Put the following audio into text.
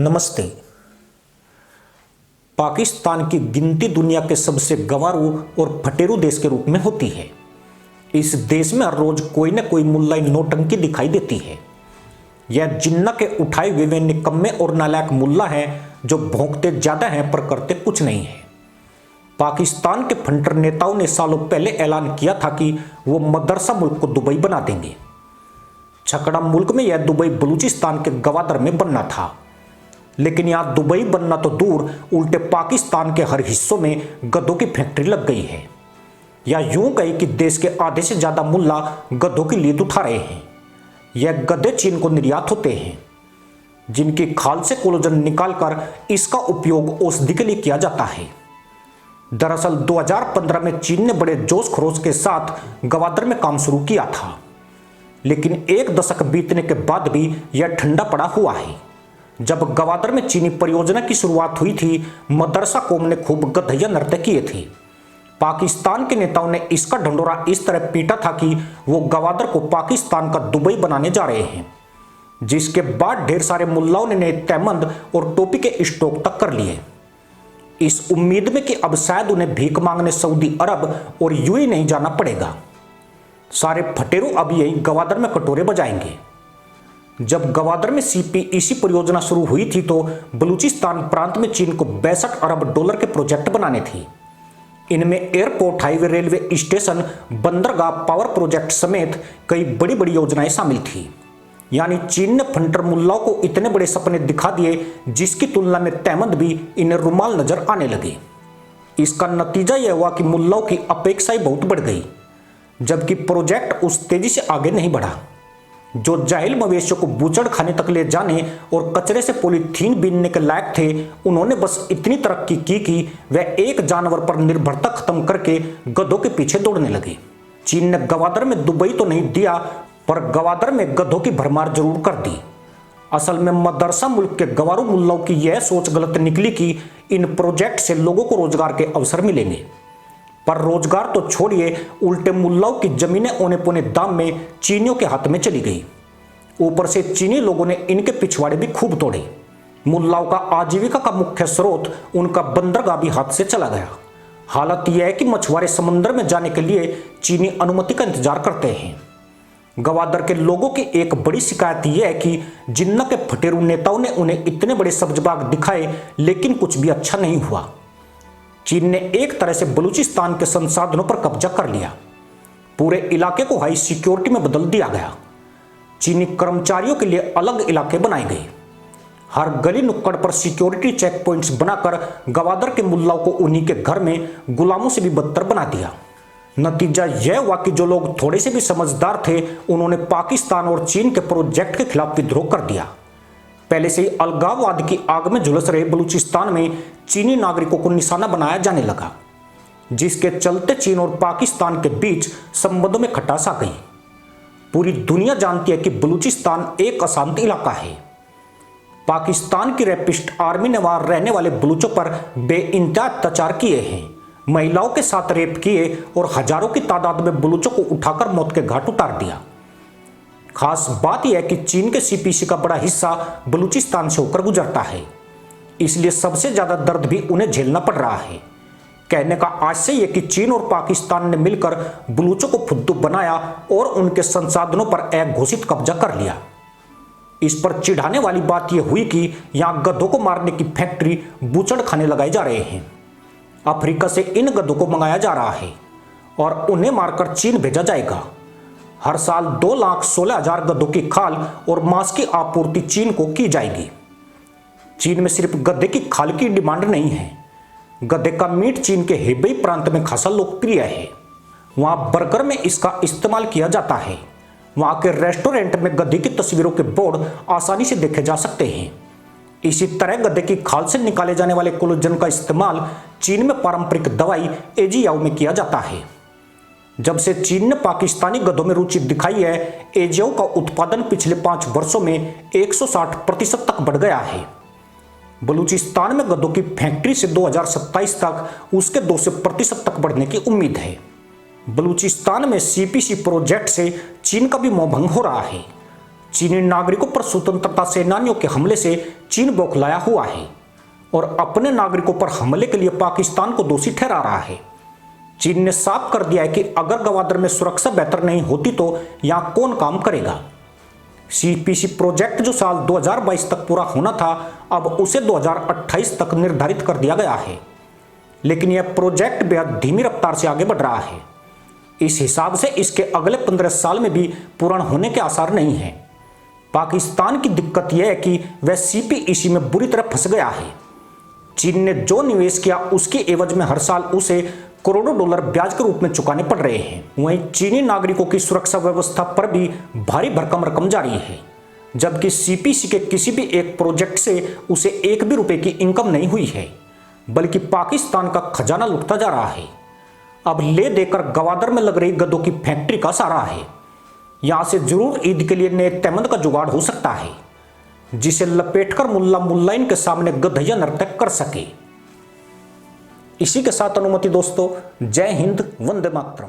नमस्ते। पाकिस्तान की गिनती दुनिया के सबसे गंवारू और फटेरू देश के रूप में होती है। इस देश में हर रोज कोई न कोई मुल्लाई नौटंकी दिखाई देती है। यह जिन्ना के उठाए हुए वे निकम्मे और नालायक मुल्ला हैं जो भौंकते ज्यादा हैं पर करते कुछ नहीं है। पाकिस्तान के फंटर नेताओं ने सालों पहले ऐलान किया था कि वो मदरसा मुल्क को दुबई बना देंगे। छकड़ा मुल्क में यह दुबई बलूचिस्तान के गवादर में बनना था, लेकिन यहां दुबई बनना तो दूर, उल्टे पाकिस्तान के हर हिस्सों में गधों की फैक्ट्री लग गई है। या यूं कहे कि देश के आधे से ज्यादा मुल्ला गधों की लीद उठा रहे हैं। यह गधे चीन को निर्यात होते हैं, जिनकी खाल से कोलेजन निकालकर इसका उपयोग औषधि के लिए किया जाता है। दरअसल 2015 में चीन ने बड़े जोश खरोश के साथ गवादर में काम शुरू किया था, लेकिन एक दशक बीतने के बाद भी यह ठंडा पड़ा हुआ है। जब गवादर में चीनी परियोजना की शुरुआत हुई थी, मदरसा कौम ने खूब गधैया नृत्य किए थे। पाकिस्तान के नेताओं ने इसका ढंढोरा इस तरह पीटा था कि वो गवादर को पाकिस्तान का दुबई बनाने जा रहे हैं, जिसके बाद ढेर सारे मुल्लाओं ने नए तहमंद और टोपी के स्टॉक तक कर लिए, इस उम्मीद में कि अब शायद उन्हें भीख मांगने सऊदी अरब और यूएई नहीं जाना पड़ेगा। सारे फटेरू अब यही गवादर में कटोरे बजाएंगे। जब गवादर में सीपीईसी परियोजना शुरू हुई थी तो बलूचिस्तान प्रांत में चीन को 62 अरब डॉलर के प्रोजेक्ट बनाने थे। इनमें एयरपोर्ट, हाईवे, रेलवे स्टेशन, बंदरगाह, पावर प्रोजेक्ट समेत कई बड़ी बड़ी योजनाएं शामिल थी। यानी चीन ने फंटर मुल्लाओं को इतने बड़े सपने दिखा दिए जिसकी तुलना में तहमंद भी इन्हें रुमाल नजर आने लगे। इसका नतीजा यह हुआ कि मुल्लाओं की अपेक्षाएं बहुत बढ़ गई, जबकि प्रोजेक्ट उस तेजी से आगे नहीं बढ़ा। जो जाहिल मवेशियों को बूचड़ खाने तक ले जाने और कचरे से पॉलीथीन बीनने के लायक थे, उन्होंने बस इतनी तरक्की की कि वह एक जानवर पर निर्भरता खत्म करके गधों के पीछे दौड़ने लगे। चीन ने गवादर में दुबई तो नहीं दिया, पर गवादर में गधों की भरमार जरूर कर दी। असल में मदरसा मुल्क के गवारू मुल्लाओं की यह सोच गलत निकली कि इन प्रोजेक्ट से लोगों को रोजगार के अवसर मिलेंगे, पर रोजगार तो छोड़िए, उल्टे मुल्लाओं की जमीनें औने पौने दाम में चीनियों के हाथ में चली गई। ऊपर से चीनी लोगों ने इनके पिछवाड़े भी खूब तोड़े। मुल्लाओं का आजीविका का मुख्य स्रोत उनका बंदरगाह भी हाथ से चला गया। हालत यह है कि मछुआरे समंदर में जाने के लिए चीनी अनुमति का इंतजार करते हैं। गवादर के लोगों की एक बड़ी शिकायत यह है कि जिन्ना के फटेरू नेताओं ने उन्हें इतने बड़े सब्जबाग दिखाए, लेकिन कुछ भी अच्छा नहीं हुआ। चीन ने एक तरह से बलूचिस्तान के संसाधनों पर कब्जा कर लिया। पूरे इलाके को हाई सिक्योरिटी में बदल दिया गया। चीनी कर्मचारियों के लिए अलग इलाके बनाए गए। हर गली नुक्कड़ पर सिक्योरिटी चेक पॉइंट्स बनाकर गवादर के मुल्लाओं को उन्हीं के घर में गुलामों से भी बदतर बना दिया। नतीजा यह हुआ कि जो लोग थोड़े से भी समझदार थे, उन्होंने पाकिस्तान और चीन के प्रोजेक्ट के खिलाफ विद्रोह कर दिया। पहले से ही अलगाववाद की आग में झुलस रहे बलूचिस्तान में चीनी नागरिकों को निशाना बनाया जाने लगा, जिसके चलते चीन और पाकिस्तान के बीच संबंधों में खटास आ गई। पूरी दुनिया जानती है कि बलूचिस्तान एक अशांत इलाका है। पाकिस्तान की रैपिस्ट आर्मी ने वहां रहने वाले बलूचों पर बेइंतहा अत्याचार किए हैं, महिलाओं के साथ रेप किए और हजारों की तादाद में बलूचों को उठाकर मौत के घाट उतार दिया। खास बात यह है कि चीन के सीपीसी का बड़ा हिस्सा बलूचिस्तान से होकर गुजरता है, इसलिए सबसे ज्यादा दर्द भी उन्हें झेलना पड़ रहा है। कहने का आशय यह कि चीन और पाकिस्तान ने मिलकर बलूचों को फुद्दू बनाया और उनके संसाधनों पर अघोषित कब्जा कर लिया। इस पर चिढ़ाने वाली बात यह हुई कि यहां गधों को मारने की फैक्ट्री बूचड़ खाने लगाए जा रहे हैं। अफ्रीका से इन गधों को मंगाया जा रहा है और उन्हें मारकर चीन भेजा जाएगा। हर साल 2,16,000 गधों की खाल और मांस की आपूर्ति चीन को की जाएगी। चीन में सिर्फ गधे की खाल की डिमांड नहीं है, गधे का मीट चीन के हेबेई प्रांत में खासा लोकप्रिय है। वहां बर्गर में इसका इस्तेमाल किया जाता है। वहां के रेस्टोरेंट में गधे की तस्वीरों के बोर्ड आसानी से देखे जा सकते हैं। इसी तरह गधे की खाल से निकाले जाने वाले कोलेजन का इस्तेमाल चीन में पारंपरिक दवाई एजियाओ में किया जाता है। जब से चीन ने पाकिस्तानी गधों में रुचि दिखाई है, एजियाओ का उत्पादन पिछले 5 वर्षों में 160% तक बढ़ गया है। बलूचिस्तान में गधों की फैक्ट्री से 2027 तक उसके 200% तक बढ़ने की उम्मीद है। बलूचिस्तान में सीपीसी प्रोजेक्ट से चीन का भी मोहभंग हो रहा है। चीनी नागरिकों पर स्वतंत्रता सेनानियों के हमले से चीन बौखलाया हुआ है और अपने नागरिकों पर हमले के लिए पाकिस्तान को दोषी ठहरा रहा है। चीन ने साफ कर दिया है कि अगर गवादर में सुरक्षा बेहतर नहीं होती तो यहां कौन काम करेगा। सीपीसी प्रोजेक्ट जो साल 2022 तक पूरा होना था, अब उसे 2028 तक निर्धारित कर दिया गया है, लेकिन यह प्रोजेक्ट बेहद धीमी रफ्तार से आगे बढ़ रहा है। इस हिसाब से इसके अगले 15 साल में भी पूर्ण होने के आसार नहीं है। पाकिस्तान की दिक्कत यह है कि वह सीपीईसी में बुरी तरह फंस गया है। चीन ने जो निवेश किया उसके एवज में हर साल उसे करोड़ों डॉलर ब्याज के रूप में चुकाने पड़ रहे हैं। वहीं चीनी नागरिकों की सुरक्षा व्यवस्था पर भी भारी भरकम रकम जारी है, जबकि सीपीसी के किसी भी एक प्रोजेक्ट से उसे एक भी रुपए की इनकम नहीं हुई है, बल्कि पाकिस्तान का खजाना लुटता जा रहा है। अब ले देकर गवादर में लग रही गधों की फैक्ट्री का सारा है। यहां से जरूर ईद के लिए नए तैमद का जुगाड़ हो सकता है, जिसे लपेटकर मुल्ला मुल्लाइन के सामने गधैया नर्तक कर सके। इसी के साथ अनुमति दोस्तों, जय हिंद, वंदे मातरम।